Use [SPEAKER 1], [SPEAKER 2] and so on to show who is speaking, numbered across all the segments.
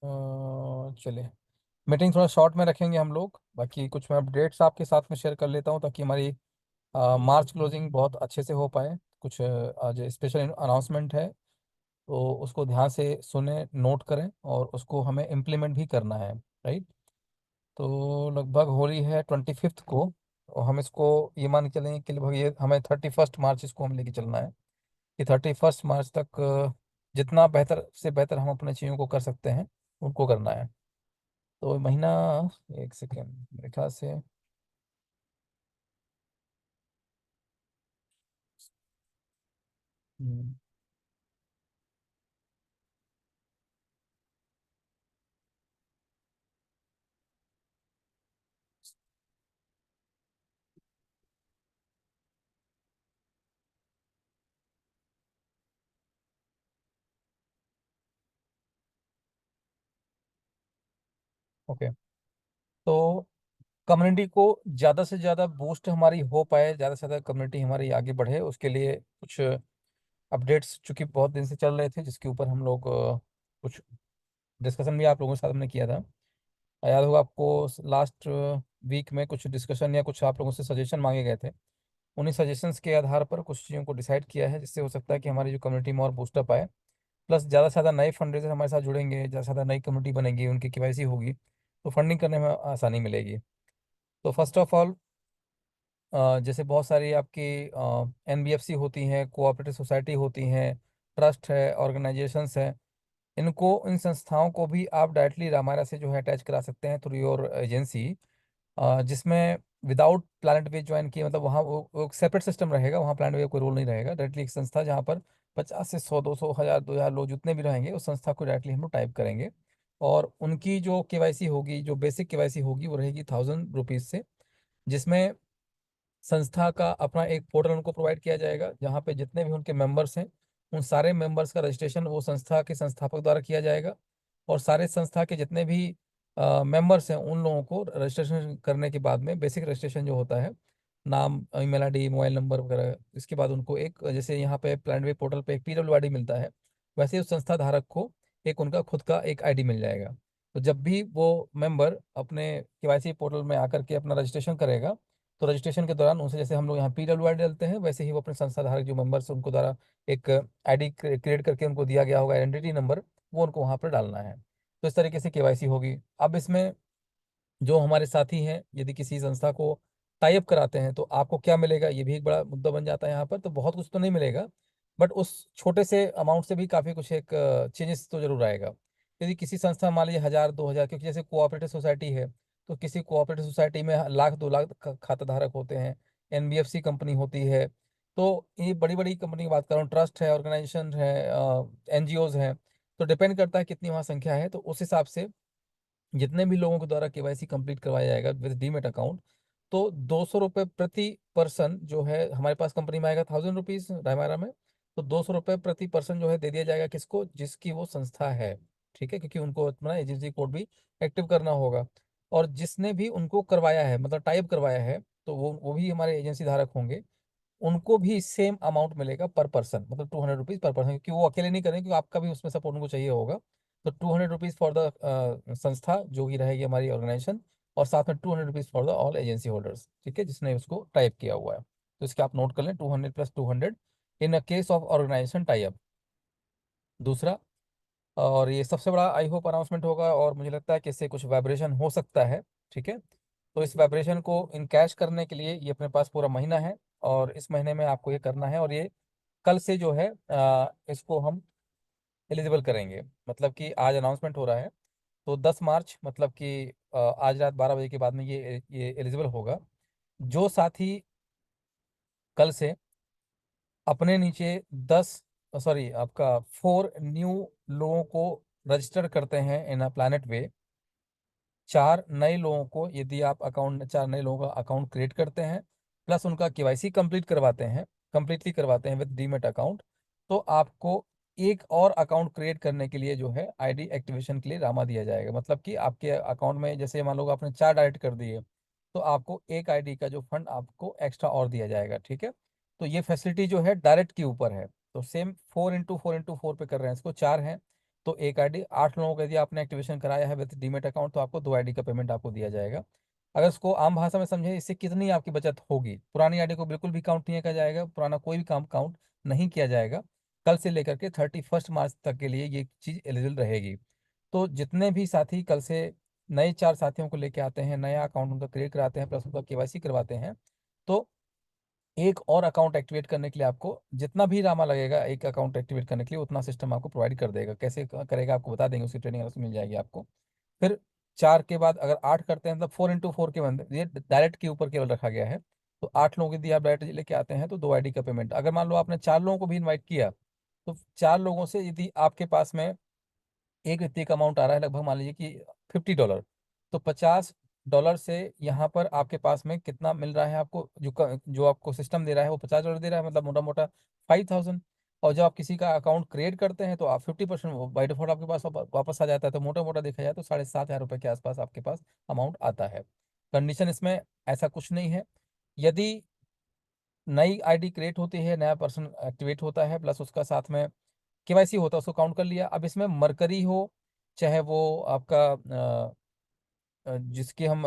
[SPEAKER 1] चलिए, मीटिंग थोड़ा शॉर्ट में रखेंगे हम लोग। बाकी कुछ मैं अपडेट्स आपके साथ में शेयर कर लेता हूँ ताकि हमारी मार्च क्लोजिंग बहुत अच्छे से हो पाए। कुछ आज स्पेशल अनाउंसमेंट है, तो उसको ध्यान से सुने, नोट करें और उसको हमें इम्प्लीमेंट भी करना है। राइट। तो लगभग हो रही है 25th को, और हम इसको ये मान के चलेंगे कि लगभग ये हमें 31st मार्च इसको हम लेके चलना है कि 31st मार्च तक जितना बेहतर से बेहतर हम अपने चीज़ों को कर सकते हैं उनको करना है। तो महीना, एक सेकेंड, मेरे ख्याल से हम्म, ओके। तो कम्युनिटी को ज़्यादा से ज़्यादा बूस्ट हमारी हो पाए, ज़्यादा से ज़्यादा कम्युनिटी हमारी आगे बढ़े, उसके लिए कुछ अपडेट्स चूंकि बहुत दिन से चल रहे थे जिसके ऊपर हम लोग कुछ डिस्कशन भी आप लोगों के साथ हमने किया था। याद होगा आपको, लास्ट वीक में कुछ डिस्कशन या कुछ आप लोगों से सजेशन मांगे गए थे। उन्हीं सजेशंस के आधार पर कुछ चीज़ों को डिसाइड किया है, जिससे हो सकता है कि हमारी जो कम्युनिटी में और बूस्टअप आए। प्लस ज़्यादा से ज़्यादा नए फंड रेजर हमारे साथ जुड़ेंगे, ज़्यादा से ज़्यादा नई कम्युनिटी बनेगी, उनकी केवाईसी होगी, तो फंडिंग करने में आसानी मिलेगी। तो फर्स्ट ऑफ ऑल, जैसे बहुत सारी आपकी एनबीएफसी होती हैं, कोऑपरेटिव सोसाइटी होती हैं, ट्रस्ट है, ऑर्गेनाइजेशंस हैं, इनको, इन संस्थाओं को भी आप डायरेक्टली रामायणा से जो है अटैच करा सकते हैं थ्रू योर एजेंसी, जिसमें विदाउट प्लानट वे ज्वाइन किए, मतलब वहाँ वो सेपरेट सिस्टम रहेगा, वहाँ प्लानट वे कोई रोल नहीं रहेगा। डायरेक्टली एक संस्था जहाँ पर 50 से 100, 200, 1000, 2000 लोग जितने भी रहेंगे, उस संस्था को डायरेक्टली हम लोग टाइप करेंगे। और उनकी जो केवाईसी होगी, जो बेसिक केवाईसी होगी, वो रहेगी 1000 रुपीज़ से, जिसमें संस्था का अपना एक पोर्टल उनको प्रोवाइड किया जाएगा, जहाँ पे जितने भी उनके मेंबर्स हैं, उन सारे मेंबर्स का रजिस्ट्रेशन वो संस्था के संस्थापक द्वारा किया जाएगा। और सारे संस्था के जितने भी मेंबर्स हैं, उन लोगों को रजिस्ट्रेशन करने के बाद में, बेसिक रजिस्ट्रेशन जो होता है, नाम, ईमेल आईडी, मोबाइल नंबर वगैरह, इसके बाद उनको एक, जैसे यहाँ पे प्लान वे पोर्टल पे एक पीडब्ल्यू आईडी मिलता है, वैसे ही उस संस्था धारक को एक उनका खुद का एक आईडी मिल जाएगा। तो जब भी वो मेंबर अपने केवाईसी पोर्टल में आकर के अपना रजिस्ट्रेशन करेगा, तो रजिस्ट्रेशन के दौरान उनसे, जैसे हम लोग यहाँ पीडब्ल्यू आई डालते हैं, वैसे ही वो अपने संस्था धारक जो मेंबर्स उनको द्वारा एक आईडी क्रिएट करके उनको दिया गया होगा आइडेंटिटी नंबर, वो उनको वहाँ पर डालना है। तो इस तरीके से केवाईसी होगी। अब इसमें जो हमारे साथी हैं, यदि किसी संस्था को टाई अप कराते हैं, तो आपको क्या मिलेगा, ये भी एक बड़ा मुद्दा बन जाता है यहाँ पर। तो बहुत कुछ तो नहीं मिलेगा, बट उस छोटे से अमाउंट से भी काफ़ी कुछ एक चेंजेस तो जरूर आएगा। यदि किसी संस्था, मान लीजिए 1000, 2000, क्योंकि जैसे कोऑपरेटिव सोसाइटी है, तो किसी कोऑपरेटिव सोसाइटी में लाख, 2 लाख खाता धारक होते हैं, एनबीएफसी कंपनी होती है। तो ये बड़ी बड़ी कंपनी की बात कर रहा हूँ, ट्रस्ट है, ऑर्गेनाइजेशन है, एनजीओज हैं। तो डिपेंड करता है कितनी वहाँ संख्या है, तो उस हिसाब से जितने भी लोगों के द्वारा केवाईसी कंप्लीट करवाया जाएगा विद डीमेट अकाउंट, तो 200 रुपये प्रति पर्सन जो है हमारे पास कंपनी में आएगा, 1000 रुपीज़ हमारा में। तो 200 रुपये प्रति पर्सन जो है दे दिया जाएगा, किसको, जिसकी वो संस्था है। ठीक है, क्योंकि उनको अपना एजेंसी कोड भी एक्टिव करना होगा। और जिसने भी उनको करवाया है, मतलब टाइप करवाया है, तो वो भी हमारे एजेंसी धारक होंगे। उनको भी सेम अमाउंट मिलेगा पर पर्सन, मतलब 200 रुपीज़ पर पर्सन, क्योंकि वो अकेले नहीं करेंगे, क्योंकि आपका भी उसमें सपोर्ट उनको चाहिए होगा। तो 200 रुपीज़ फॉर द संस्था जो कि रहेगी हमारी ऑर्गेनाइजेशन, और साथ में 200 rupees for the all agency holders, ठीक है, जिसने उसको टाइप किया हुआ है। तो इसके आप नोट कर लें, 200 + 200 in a case of organisation tie up. दूसरा, और ये सबसे बड़ा आई होप अनाउंसमेंट होगा, और मुझे लगता है कि इससे कुछ वाइब्रेशन हो सकता है। ठीक है, तो इस वाइब्रेशन को इनकैश करने के लिए ये अपने पास पूरा महीना है, और इस महीने में आपको ये करना है। और ये कल से जो है इसको हम एलिजिबल करेंगे। मतलब कि आज अनाउंसमेंट हो रहा है, तो 10 मार्च, मतलब कि आज रात 12 बजे के बाद में ये एलिजिबल होगा। जो साथी कल से अपने नीचे 10, सॉरी आपका 4 न्यू लोगों को रजिस्टर करते हैं इन अ प्लानट वे, 4 नए लोगों को, यदि आप अकाउंट, 4 नए लोगों का अकाउंट क्रिएट करते हैं, प्लस उनका केवाईसी कंप्लीट करवाते हैं, कंप्लीटली करवाते हैं विद डीमेट अकाउंट, तो आपको एक और अकाउंट क्रिएट करने के लिए जो है आईडी एक्टिवेशन के लिए रामा दिया जाएगा। मतलब कि आपके अकाउंट में, जैसे मान लो आपने 4 डायरेक्ट कर दिए, तो आपको एक आईडी का जो फंड आपको एक्स्ट्रा और दिया जाएगा। ठीक है, तो ये फैसिलिटी जो है डायरेक्ट के ऊपर है। तो सेम 4x4x4 पे कर रहे हैं, इसको 4 हैं, तो एक आईडी 8 लोगों का यदि आपने एक्टिवेशन कराया है विद डीमेट अकाउंट, तो आपको 2 आईडी का पेमेंट आपको दिया जाएगा। अगर इसको आम भाषा में समझे, इससे कितनी आपकी बचत होगी। पुरानी आईडी को बिल्कुल भी काउंट नहीं किया जाएगा, पुराना कोई भी काम काउंट नहीं किया जाएगा। कल से लेकर के 31 मार्च तक के लिए ये चीज़ एलिजिबल रहेगी। तो जितने भी साथी कल से नए 4 साथियों को लेके आते हैं, नया अकाउंट उनका क्रिएट कराते हैं, प्लस उनका केवाईसी करवाते हैं, तो एक और अकाउंट एक्टिवेट करने के लिए आपको जितना भी रामा लगेगा एक अकाउंट एक्टिवेट करने के लिए, उतना सिस्टम आपको प्रोवाइड कर देगा। कैसे करेगा आपको बता देंगे, उसकी ट्रेनिंग अलग से मिल जाएगी आपको। फिर 4 के बाद अगर 8 करते हैं, मतलब 4x4 के बंदे, ये डायरेक्ट के ऊपर केवल रखा गया है। तो 8 लोगों की यदि आप डायरेक्ट लेके आते हैं तो 2 आईडी का पेमेंट। अगर मान लो आपने 4 लोगों को भी इन्वाइट किया, तो 4 लोगों से यदि आपके पास में एक व्यक्ति का अमाउंट आ रहा है लगभग मान लीजिए कि $50, तो $50 से यहाँ पर आपके पास में कितना मिल रहा है आपको, जो आपको सिस्टम दे रहा है वो $50 दे रहा है, मतलब मोटा मोटा 5,000। और जब आप किसी का अकाउंट क्रिएट करते हैं तो आप 50% बाई डिफॉल्ट आपके पास वापस आ जाता है। तो मोटा मोटा देखा जाए तो 7,500 रुपये के आसपास आपके पास अमाउंट आता है। कंडीशन इसमें ऐसा कुछ नहीं है। यदि नई आईडी क्रिएट होती है, नया पर्सन एक्टिवेट होता है, प्लस उसका साथ में केवाईसी होता है, उसको काउंट कर लिया। अब इसमें मरकरी हो, चाहे वो आपका जिसकी हम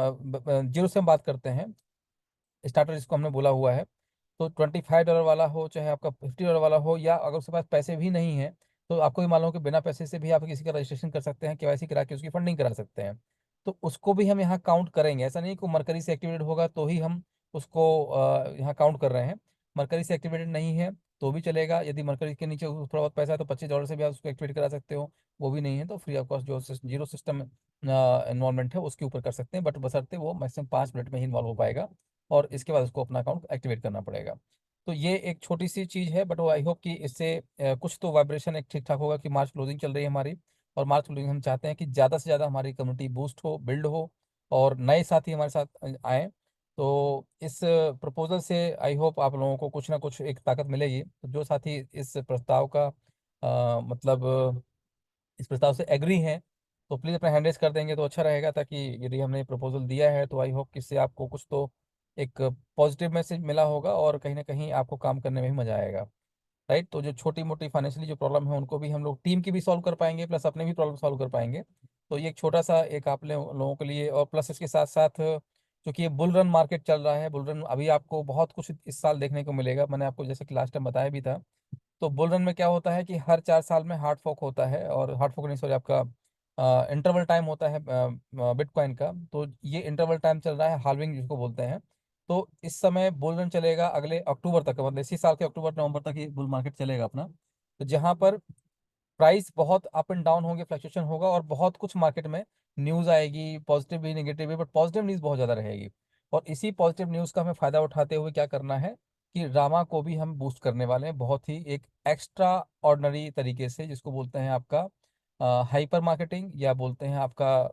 [SPEAKER 1] जीरो से हम बात करते हैं, स्टार्टर जिसको हमने बोला हुआ है, तो $25 वाला हो, चाहे आपका $50 वाला हो, या अगर उसके पास पैसे भी नहीं है तो आपको भी मालूम हो कि बिना पैसे से भी आप किसी का रजिस्ट्रेशन कर सकते हैं, केवाईसी करा के उसकी फंडिंग करा सकते हैं। तो उसको भी हम यहाँ काउंट करेंगे। ऐसा नहीं कि मरकरी से एक्टिवेटेड होगा तो ही हम उसको यहाँ काउंट कर रहे हैं। मरकरी से एक्टिवेटेड नहीं है तो भी चलेगा। यदि मरकरी के नीचे थोड़ा बहुत पैसा है तो $25 से भी आप उसको एक्टिवेट करा सकते हो। वो भी नहीं है तो फ्री ऑफ कॉस्ट जो जीरो सिस्टम इन्वॉल्वमेंट है उसके ऊपर कर सकते हैं, बट बशर्ते वो मैक्सिमम 5 मिनट में ही इन्वॉल्व हो पाएगा, और इसके बाद उसको अपना अकाउंट एक्टिवेट करना पड़ेगा। तो ये एक छोटी सी चीज़ है, बट वो आई होप कि इससे कुछ तो वाइब्रेशन एक ठीक ठाक होगा कि मार्च क्लोजिंग चल रही है हमारी। और मार्च क्लोजिंग हम चाहते हैं कि ज़्यादा से ज़्यादा हमारी कम्युनिटी बूस्ट हो, बिल्ड हो, और नए साथी हमारे साथ आएँ। तो इस प्रपोजल से आई होप आप लोगों को कुछ ना कुछ एक ताकत मिलेगी। तो जो साथी इस प्रस्ताव का मतलब इस प्रस्ताव से एग्री हैं, तो प्लीज़ अपना हैंड रेज कर देंगे तो अच्छा रहेगा, ताकि यदि हमने प्रपोजल दिया है तो आई होप कि इससे आपको कुछ तो एक पॉजिटिव मैसेज मिला होगा, और कहीं ना कहीं आपको काम करने में भी मजा आएगा। राइट। तो जो छोटी मोटी फाइनेंशियली जो प्रॉब्लम है उनको भी हम लोग टीम की भी सॉल्व कर पाएंगे, प्लस अपने भी प्रॉब्लम सॉल्व कर पाएंगे। तो ये एक छोटा सा एक आप लोगों के लिए, और प्लस इसके साथ साथ क्योंकि ये बुल रन मार्केट चल रहा है, बुल रन अभी आपको बहुत कुछ इस साल देखने को मिलेगा। मैंने आपको जैसे कि लास्ट टाइम बताया भी था। तो बुल रन में क्या होता है कि हर 4 साल में हार्ड फॉक होता है, और हार्ड फॉक नहीं, सॉरी, आपका इंटरवल टाइम होता है बिटकॉइन का। तो ये इंटरवल टाइम चल रहा है, हाल्विंग जिसको बोलते हैं। तो इस समय बुल रन चलेगा अगले अक्टूबर तक, मतलब इसी साल के अक्टूबर नवंबर तक ये बुल मार्केट चलेगा अपना। तो जहाँ पर प्राइस बहुत अप एंड डाउन होंगे, फ्लक्चुएशन होगा, और बहुत कुछ मार्केट में न्यूज़ आएगी, पॉजिटिव भी नेगेटिव भी, बट पॉजिटिव न्यूज़ बहुत ज़्यादा रहेगी। और इसी पॉजिटिव न्यूज़ का हमें फ़ायदा उठाते हुए क्या करना है कि रामा को भी हम बूस्ट करने वाले हैं बहुत ही एक एक्स्ट्रा ऑर्डनरी तरीके से, जिसको बोलते हैं आपका हाइपर मार्केटिंग, या बोलते हैं आपका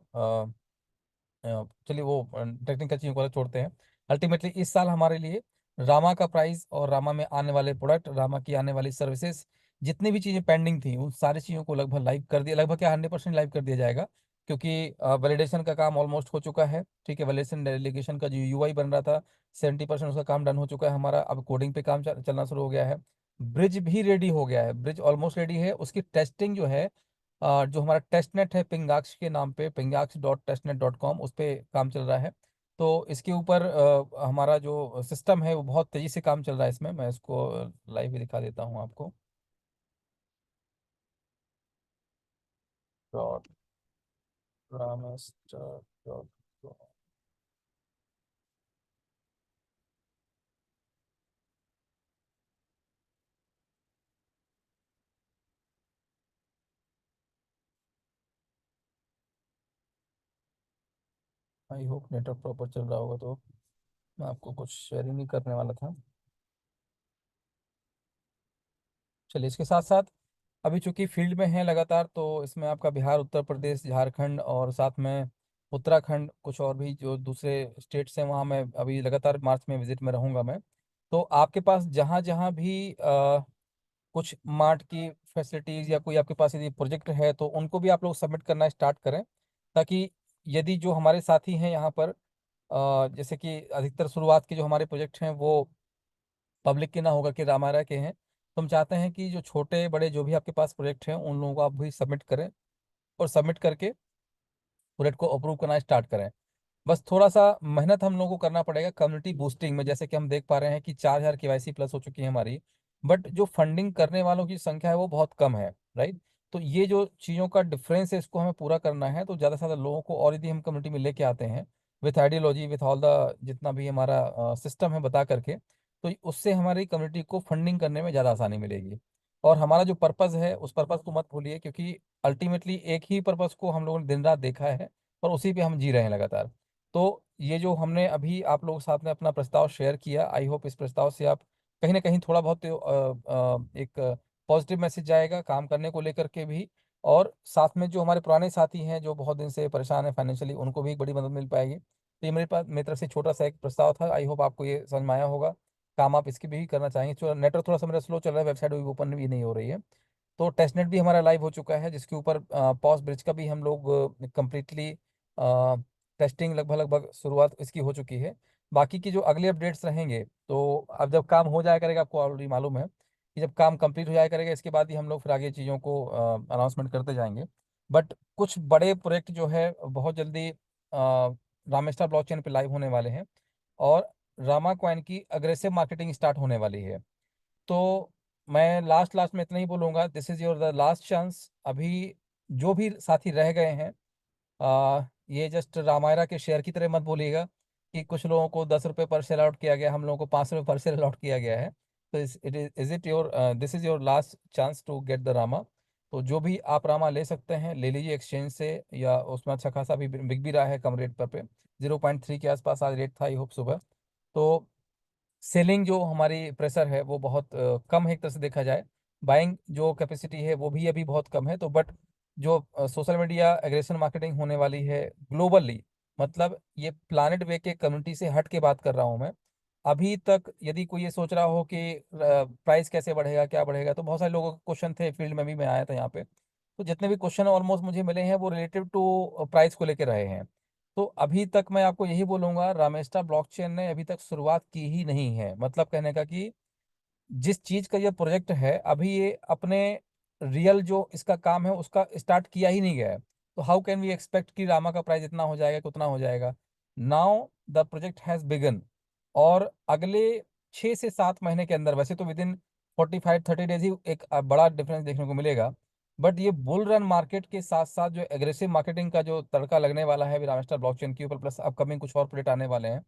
[SPEAKER 1] चलिए वो टेक्निकल चीज़ों को छोड़ते हैं। अल्टीमेटली इस साल हमारे लिए रामा का प्राइस, और रामा में आने वाले प्रोडक्ट, रामा की आने वाली सर्विसेज, जितनी भी चीज़ें पेंडिंग थी उन सारी चीज़ों को लगभग लाइव कर दिया, लगभग क्या 100% लाइव कर दिया जाएगा। क्योंकि वैलिडेशन का काम ऑलमोस्ट हो चुका है। ठीक है, वैलिडेशन डेलीगेशन का जो यूआई बन रहा था 70% उसका काम डन हो चुका है हमारा। अब कोडिंग पे काम चलना शुरू हो गया है। ब्रिज भी रेडी हो गया है, ब्रिज ऑलमोस्ट रेडी है। उसकी टेस्टिंग जो है जो हमारा टेस्ट नेट है पिंगाक्स के नाम पे, pingax.testnet.com, उस पे काम चल रहा है। तो इसके ऊपर हमारा जो सिस्टम है वो बहुत तेज़ी से काम चल रहा है इसमें। मैं इसको लाइव भी दिखा देता हूँ आपको। डॉट रामेस्टर.com। आई होप नेटवर्क प्रॉपर चल रहा होगा, तो मैं आपको कुछ शेयरिंग नहीं करने वाला था। चलिए, इसके साथ साथ अभी चूंकि फील्ड में है लगातार, तो इसमें आपका बिहार, उत्तर प्रदेश, झारखंड, और साथ में उत्तराखंड, कुछ और भी जो दूसरे स्टेट्स हैं वहाँ मैं अभी लगातार मार्च में विजिट में रहूँगा मैं। तो आपके पास जहाँ जहाँ भी कुछ मार्ट की फैसिलिटीज़ या कोई आपके पास यदि प्रोजेक्ट है तो उनको भी आप लोग सबमिट करना स्टार्ट करें, ताकि यदि जो हमारे साथी हैं यहाँ पर जैसे कि अधिकतर शुरुआत के जो हमारे प्रोजेक्ट हैं वो पब्लिक के ना होकर के रामायण के हैं। तो हम चाहते हैं कि जो छोटे बड़े जो भी आपके पास प्रोजेक्ट हैं उन लोगों को आप भी सबमिट करें, और सबमिट करके प्रोजेक्ट को अप्रूव करना स्टार्ट करें। बस थोड़ा सा मेहनत हम लोगों को करना पड़ेगा कम्युनिटी बूस्टिंग में। जैसे कि हम देख पा रहे हैं कि 4,000 केवाईसी प्लस हो चुकी है हमारी, बट जो फंडिंग करने वालों की संख्या है वो बहुत कम है, राइट। तो ये जो चीज़ों का डिफरेंस है इसको हमें पूरा करना है। तो ज़्यादा से ज़्यादा लोगों को और यदि हम कम्युनिटी में लेके आते हैं with ideology, with all the जितना भी हमारा सिस्टम है बता करके, तो उससे हमारी कम्युनिटी को फंडिंग करने में ज़्यादा आसानी मिलेगी। और हमारा जो पर्पज़ है उस पर्पज़ को मत भूलिए, क्योंकि अल्टीमेटली एक ही पर्पज़ को हम लोगों ने दिन रात देखा है और उसी पे हम जी रहे हैं लगातार। तो ये जो हमने अभी आप लोगों के साथ में अपना प्रस्ताव शेयर किया, आई होप इस प्रस्ताव से आप कहीं ना कहीं थोड़ा बहुत एक पॉजिटिव मैसेज जाएगा काम करने को लेकर के भी। और साथ में जो हमारे पुराने साथी हैं जो बहुत दिन से परेशान है फाइनेंशियली, उनको भी एक बड़ी मदद मिल पाएगी। तो ये मेरे पास मेरी तरफ से छोटा सा एक प्रस्ताव था, आई होप आपको ये समझ में आया होगा। काम आप इसकी भी करना चाहेंगे। नेटवर्क थोड़ा सा मेरा स्लो चल रहा है, वेबसाइट भी ओपन भी नहीं हो रही है। तो टेस्टनेट भी हमारा लाइव हो चुका है, जिसके ऊपर पॉस ब्रिज का भी हम लोग कंप्लीटली टेस्टिंग लगभग लगभग शुरुआत इसकी हो चुकी है। बाकी की जो अगले अपडेट्स रहेंगे, तो अब जब काम हो जाया करेगा, आपको ऑलरेडी मालूम है कि जब काम कंप्लीट हो जाया करेगा इसके बाद ही हम लोग फिर आगे चीज़ों को अनाउंसमेंट करते जाएंगे। बट कुछ बड़े प्रोजेक्ट जो है बहुत जल्दी रामेस्टर ब्लॉकचेन पे लाइव होने वाले हैं, और रामा कॉइन की अग्रेसिव मार्केटिंग स्टार्ट होने वाली है। तो मैं लास्ट लास्ट में इतना ही बोलूँगा, this is your the last chance. अभी जो भी साथी रह गए हैं, ये जस्ट रामायरा के शेयर की तरह मत बोलिएगा कि कुछ लोगों को 10 रुपये पर शेयर अलॉट किया गया, हम लोगों को 5 रुपये पर शेयर अलॉट किया गया है। तो is it your this is your last chance to get the रामा। तो जो भी आप रामा ले सकते हैं ले लीजिए एक्सचेंज से, या उसमें अच्छा खासा भी बिक भी रहा है कम रेट पर पे। 0.3 के आसपास आज रेट था, आई होप सुबह। तो सेलिंग जो हमारी प्रेशर है वो बहुत कम है एक तरह से देखा जाए। बाइंग जो कैपेसिटी है वो भी अभी बहुत कम है। तो बट जो सोशल मीडिया एग्रेशन मार्केटिंग होने वाली है ग्लोबली, मतलब ये प्लानिट वे के कम्युनिटी से हट के बात कर रहा हूँ मैं। अभी तक यदि कोई ये सोच रहा हो कि प्राइस कैसे बढ़ेगा क्या बढ़ेगा, तो बहुत सारे लोगों के क्वेश्चन थे फील्ड में भी, मैं आया था यहाँ पे। तो जितने भी क्वेश्चन ऑलमोस्ट मुझे मिले हैं वो रिलेटिव टू प्राइस को लेकर रहे हैं। तो अभी तक मैं आपको यही बोलूंगा, रामेस्टा ब्लॉकचेन ने अभी तक शुरुआत की ही नहीं है। मतलब कहने का कि जिस चीज का ये प्रोजेक्ट है अभी ये अपने रियल जो इसका काम है उसका स्टार्ट किया ही नहीं गया है। तो हाउ कैन वी एक्सपेक्ट कि रामा का प्राइस इतना हो जाएगा कि उतना हो जाएगा। Now the project has begin, और अगले 6 से 7 महीने के अंदर, वैसे तो विद इन 45-30 डेज ही एक बड़ा डिफरेंस देखने को मिलेगा। बट ये बुल रन मार्केट के साथ साथ जो एग्रेसिव मार्केटिंग का जो तड़का लगने वाला है रामेस्टर ब्लॉकचेन के ऊपर, प्लस अपकमिंग कुछ और प्रोजेक्ट आने वाले हैं,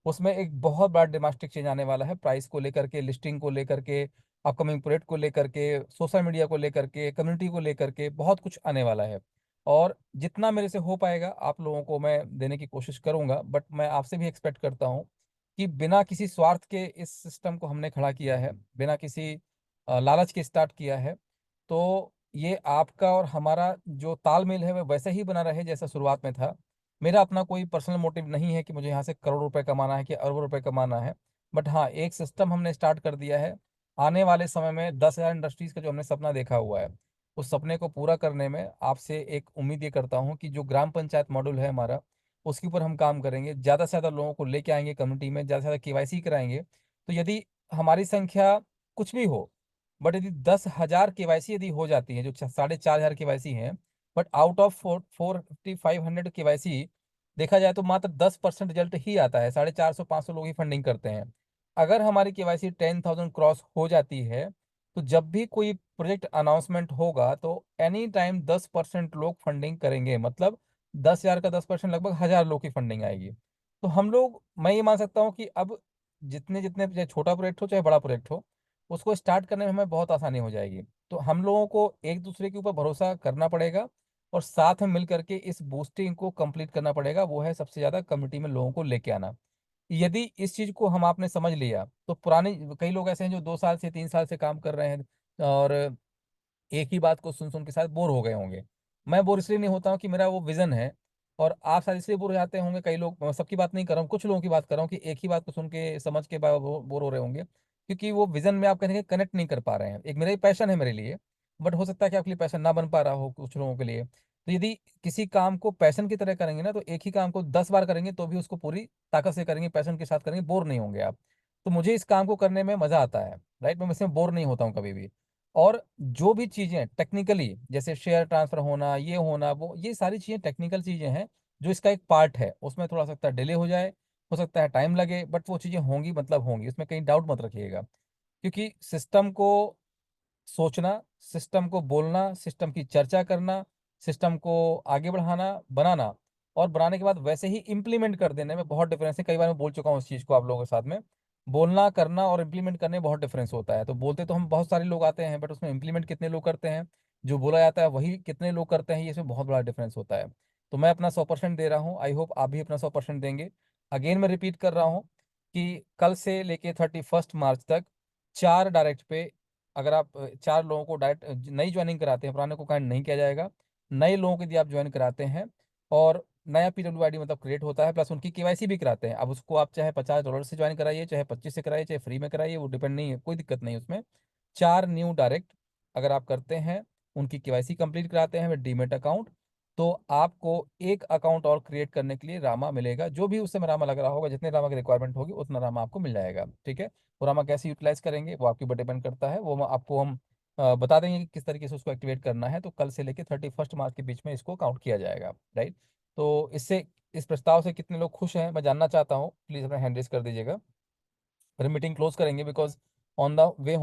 [SPEAKER 1] उसमें एक बहुत बड़ा डिमास्टिक चेंज आने वाला है प्राइस को लेकर के, लिस्टिंग को लेकर के, अपकमिंग प्रोजेक्ट को लेकर के, सोशल मीडिया को लेकर के, कम्युनिटी को लेकर के बहुत कुछ आने वाला है। और जितना मेरे से हो पाएगा आप लोगों को मैं देने की कोशिश करूंगा। बट मैं आपसे भी एक्सपेक्ट करता हूँ कि बिना किसी स्वार्थ के इस सिस्टम को हमने खड़ा किया है, बिना किसी लालच के स्टार्ट किया है। तो ये आपका और हमारा जो तालमेल है वह वैसे ही बना रहे जैसा शुरुआत में था। मेरा अपना कोई पर्सनल मोटिव नहीं है कि मुझे यहाँ से करोड़ रुपए कमाना है कि अरबों रुपए कमाना है। बट हाँ, एक सिस्टम हमने स्टार्ट कर दिया है। आने वाले समय में 10,000 इंडस्ट्रीज का जो हमने सपना देखा हुआ है, उस सपने को पूरा करने में आपसे एक उम्मीद ये करता हूँ कि जो ग्राम पंचायत मॉड्यूल है हमारा, उसके ऊपर हम काम करेंगे, ज़्यादा से ज़्यादा लोगों को लेके आएंगे कम्युनिटी में, ज़्यादा से ज़्यादा केवाईसी कराएंगे। तो यदि हमारी संख्या कुछ भी हो, बट यदि 10,000 केवाईसी यदि हो जाती है, जो 4,500 केवाईसी हैं, बट आउट ऑफ 450-500 केवाईसी देखा जाए तो मात्र 10% रिजल्ट ही आता है। 450-500 लोग ही फंडिंग करते हैं। अगर हमारी केवाईसी 10,000 क्रॉस हो जाती है, तो जब भी कोई प्रोजेक्ट अनाउंसमेंट होगा तो एनी टाइम 10% लोग फंडिंग करेंगे। मतलब 10,000 का 10% लगभग 1,000 लोग की फंडिंग आएगी। तो हम लोग, मैं ये मान सकता हूँ कि अब जितने जितने चाहे छोटा प्रोजेक्ट हो चाहे बड़ा प्रोजेक्ट हो, उसको स्टार्ट करने में हमें बहुत आसानी हो जाएगी। तो हम लोगों को एक दूसरे के ऊपर भरोसा करना पड़ेगा, और साथ में मिल करके इस बूस्टिंग को कंप्लीट करना पड़ेगा। वो है सबसे ज़्यादा कम्युनिटी में लोगों को लेके आना। यदि इस चीज़ को हम आपने समझ लिया, तो पुराने कई लोग ऐसे हैं जो 2 साल से 3 साल से काम कर रहे हैं और एक ही बात को सुन सुन के शायद बोर हो गए होंगे। मैं बोर इसलिए नहीं होता हूँ कि मेरा वो विजन है, और आप शायद इसलिए बोर हो जाते होंगे कई लोग, मैं सबकी बात नहीं कर रहा हूँ, कुछ लोगों की बात कर रहा हूँ कि एक ही बात को सुन के समझ के बोर हो रहे होंगे, क्योंकि वो विजन में आप कहेंगे कनेक्ट नहीं कर पा रहे हैं। एक मेरा ही पैशन है मेरे लिए, बट हो सकता है कि आपके लिए पैशन ना बन पा रहा हो कुछ लोगों के लिए। तो यदि किसी काम को पैशन की तरह करेंगे ना, तो एक ही काम को 10 बार करेंगे तो भी उसको पूरी ताकत से करेंगे, पैशन के साथ करेंगे, बोर नहीं होंगे आप। तो मुझे इस काम को करने में मजा आता है, राइट। मैं इसमें बोर नहीं होता हूँ कभी भी। और जो भी चीजें टेक्निकली, जैसे शेयर ट्रांसफर होना, ये होना, वो, ये सारी चीजें टेक्निकल चीजें हैं जो इसका एक पार्ट है। उसमें थोड़ा सकता है डिले हो जाए, हो सकता है टाइम लगे, बट वो चीजें होंगी, मतलब होंगी, उसमें कहीं डाउट मत रखिएगा। क्योंकि सिस्टम को सोचना, सिस्टम को बोलना, सिस्टम की चर्चा करना, सिस्टम को आगे बढ़ाना, बनाना, और बनाने के बाद वैसे ही इम्प्लीमेंट कर देने में बहुत डिफरेंस है। कई बार मैं बोल चुका हूँ इस चीज़ को आप लोगों के साथ में। बोलना, करना और इम्प्लीमेंट करने में बहुत डिफरेंस होता है। तो बोलते तो हम बहुत सारे लोग आते हैं, बट उसमें इम्प्लीमेंट कितने लोग करते हैं, जो बोला जाता है वही कितने लोग करते हैं, ये इसमें बहुत बड़ा डिफरेंस होता है। तो मैं अपना 100% दे रहा हूँ, आई होप आप भी अपना 100% देंगे। अगेन मैं रिपीट कर रहा हूँ कि कल से लेके 31 मार्च तक 4 डायरेक्ट पे, अगर आप 4 लोगों को डायरेक्ट नई ज्वाइनिंग कराते हैं, पुराने को काइंड नहीं किया जाएगा। नए लोगों को यदि आप ज्वाइन कराते हैं और नया PWID मतलब क्रिएट होता है, प्लस उनकी KYC भी कराते हैं। अब उसको आप चाहे $50 से ज्वाइन कराइए, चाहे 25 से कराइए, चाहे फ्री में कराइए, वो डिपेंड नहीं है, कोई दिक्कत नहीं है उसमें। 4 न्यू डायरेक्ट अगर आप करते हैं, उनकी KYC कंप्लीट कराते हैं विद डीमेट अकाउंट, तो आपको एक अकाउंट और क्रिएट करने के लिए रामा मिलेगा। जो भी उस समय रामा लग रहा होगा, जितने रामा की रिक्वायरमेंट होगी उतना रामा आपको मिल जाएगा, ठीक है। वो रामा कैसे यूटिलाइज करेंगे वो आपके ऊपर डिपेंड करता है, वो आपको हम बता देंगे कि किस तरीके से उसको एक्टिवेट करना है। तो कल से लेकर 31 मार्च के बीच में इसको काउंट किया जाएगा, राइट। तो इससे, इस प्रस्ताव से कितने लोग खुश हैं मैं जानना चाहता हूँ, प्लीज़ अपना हैंड रेज कर दीजिएगा। फिर मीटिंग क्लोज करेंगे, बिकॉज ऑन द वे